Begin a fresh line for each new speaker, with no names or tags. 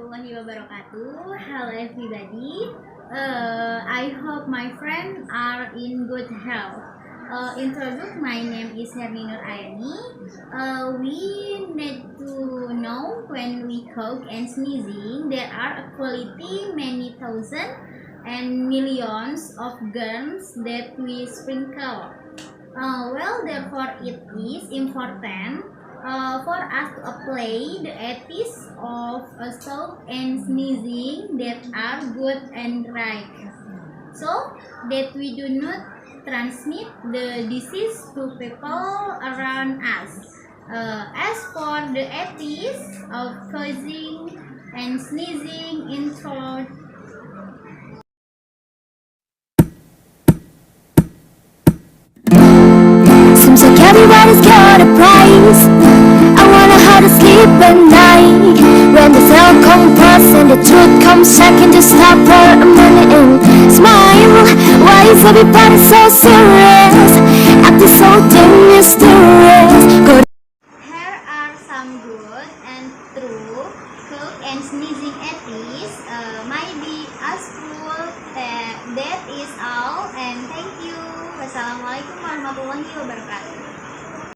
warahmatullahi wabarakatuh. Hello everybody. I hope my friends are in good health. Introduce, my name is Herni Nur Ayani. We need to know when we cough and sneezing, there are equality many thousand and millions of germs that we sprinkle. Therefore, it is important for us to apply the ethics of cough and sneezing that are good and right, so that we do not transmit the disease to people around us. As for the ethics of coughing and sneezing in throat,
seems like everybody's got a price. I wonder how to sleep at night when the sound comes first and the truth comes second. Just stop for a minute and smile. Why is everybody so serious? Acting so damn mysterious. Go
here are some good and true cough and sneezing ethics. Maybe as cool. That is all, and thank you. Wassalamualaikum warahmatullahi wabarakatuh.